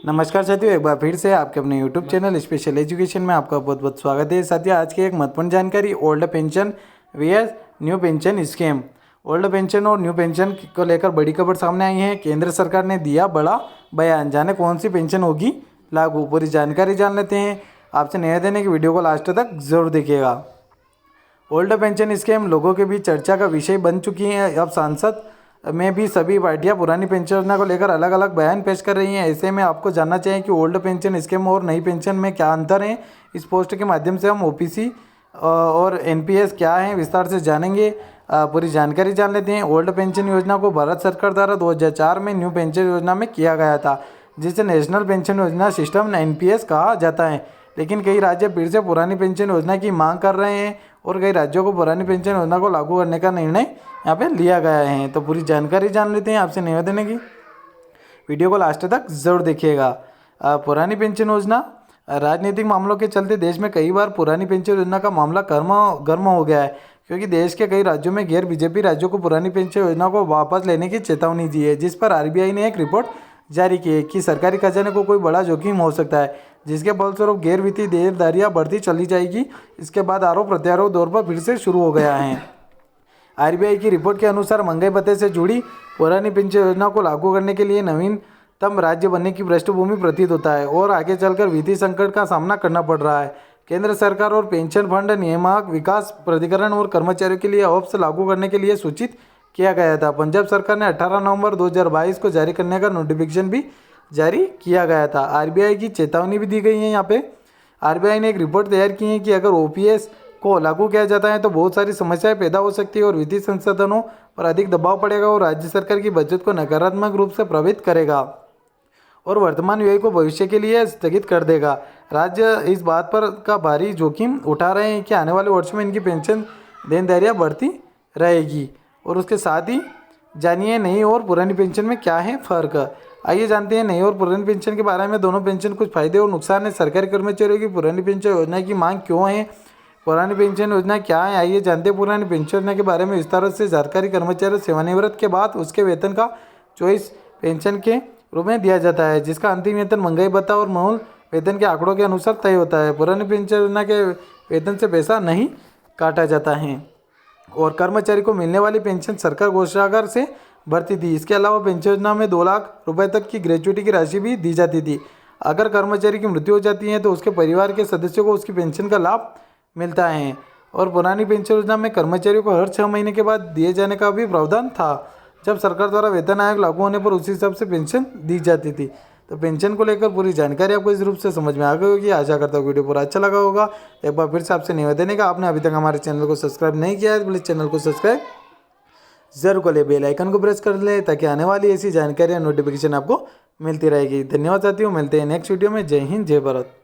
नमस्कार साथियों, एक बार फिर से आपके अपने यूट्यूब चैनल स्पेशल एजुकेशन में आपका बहुत बहुत स्वागत है। साथियों, आज की एक महत्वपूर्ण जानकारी old pension VS new pension scheme. Old pension और न्यू पेंशन को लेकर बड़ी खबर सामने आई है। केंद्र सरकार ने दिया बड़ा बयान, जाने कौन सी पेंशन होगी लागू, पूरी जानकारी जान लेते हैं। आपसे निवेदन है कि वीडियो को लास्ट तक जरूर देखिएगा। ओल्ड पेंशन स्कीम लोगों के बीच चर्चा का विषय बन चुकी है। अब सांसद में भी सभी पार्टियां पुरानी पेंशन योजना को लेकर अलग अलग बयान पेश कर रही हैं। ऐसे में आपको जानना चाहिए कि ओल्ड पेंशन स्कीम और नई पेंशन में क्या अंतर है। इस पोस्ट के माध्यम से हम ओपीसी और एनपीएस क्या है विस्तार से जानेंगे। पूरी जानकारी जान लेते हैं। ओल्ड पेंशन योजना को भारत सरकार द्वारा 2004 में न्यू पेंशन योजना में किया गया था, जिसे नेशनल पेंशन योजना सिस्टम एनपीएस कहा जाता है। लेकिन कई राज्य फिर से पुरानी पेंशन योजना की मांग कर रहे हैं और कई राज्यों को पुरानी पेंशन योजना को लागू करने का निर्णय यहाँ पे लिया गया है। तो पूरी जानकारी जान लेते हैं। आपसे निवेदन है कि वीडियो को लास्ट तक जरूर देखिएगा। पुरानी पेंशन योजना, राजनीतिक मामलों के चलते देश में कई बार पुरानी पेंशन योजना का मामला गर्म हो गया है, क्योंकि देश के कई राज्यों में गैर बीजेपी राज्यों को पुरानी पेंशन योजना को वापस लेने की चेतावनी दी है, जिस पर आरबीआई ने एक रिपोर्ट जारी की है कि सरकारी खजाने को कोई बड़ा जोखिम हो सकता है, जिसके फलस्वरूप गैर वित्तीय देनदारियां बढ़ती चली जाएगी। इसके बाद आरोप प्रत्यारोप दौर पर फिर से शुरू हो गया है। आरबीआई की रिपोर्ट के अनुसार महंगाई भत्ते से जुड़ी पुरानी पेंशन योजना को लागू करने के लिए नवीनतम राज्य बनने की पृष्ठभूमि प्रतीत होता है और आगे चलकर वित्तीय संकट का सामना करना पड़ रहा है। केंद्र सरकार और पेंशन फंड नियामक विकास प्राधिकरण और कर्मचारियों के लिए ऑप्स लागू करने के लिए सूचित किया गया था। पंजाब सरकार ने 18 नवंबर 2022 को जारी करने का नोटिफिकेशन भी जारी किया गया था। आरबीआई की चेतावनी भी दी गई है। यहाँ पे आरबीआई ने एक रिपोर्ट तैयार की है कि अगर ओपीएस को लागू किया जाता है तो बहुत सारी समस्याएं पैदा हो सकती है और वित्तीय संसाधनों पर अधिक दबाव पड़ेगा और राज्य सरकार की बजट को नकारात्मक रूप से प्रभावित करेगा और वर्तमान व्यय को भविष्य के लिए स्थगित कर देगा। राज्य इस बात पर का भारी जोखिम उठा रहे हैं कि आने वाले वर्षों में इनकी पेंशन देनदारियां बढ़ती रहेगी। और उसके साथ ही जानिए नई और पुरानी पेंशन में क्या है फ़र्क। आइए जानते हैं नई और पुरानी पेंशन के बारे में। दोनों पेंशन कुछ फायदे और नुकसान है। सरकारी कर्मचारियों की पुरानी पेंशन योजना की मांग क्यों है, पुरानी पेंशन योजना क्या है, आइए जानते हैं पुरानी पेंशन योजना के बारे में विस्तार से। सरकारी कर्मचारी सेवानिवृत्त के बाद उसके वेतन का चॉइस पेंशन के रूप में दिया जाता है, जिसका अंतिम वेतन महंगाई भत्ता और मूल वेतन के आंकड़ों के अनुसार तय होता है। पुरानी पेंशन योजना के वेतन से पैसा नहीं काटा जाता है और कर्मचारी को मिलने वाली पेंशन सरकार कोषागार से भरती थी। इसके अलावा पेंशन योजना में 2 लाख रुपए तक की ग्रेच्युटी की राशि भी दी जाती थी। अगर कर्मचारी की मृत्यु हो जाती है तो उसके परिवार के सदस्यों को उसकी पेंशन का लाभ मिलता है। और पुरानी पेंशन योजना में कर्मचारियों को हर 6 महीने के बाद दिए जाने का भी प्रावधान था। जब सरकार द्वारा वेतन आयोग लागू होने पर उसी हिसाब से पेंशन दी जाती थी। तो पेंशन को लेकर पूरी जानकारी आपको इस रूप से समझ में आ गई होगी। आशा करता हूँ वीडियो पूरा अच्छा लगा होगा। एक बार फिर से आपसे निवेदन है कि आपने अभी तक हमारे चैनल को सब्सक्राइब नहीं किया है तो प्लीज़ चैनल को सब्सक्राइब जरूर कर ले, बेल आइकन को प्रेस कर ले, ताकि आने वाली ऐसी जानकारी या नोटिफिकेशन आपको मिलती रहेगी। धन्यवाद साथियों, मिलते हैं नेक्स्ट वीडियो में। जय हिंद, जय भारत।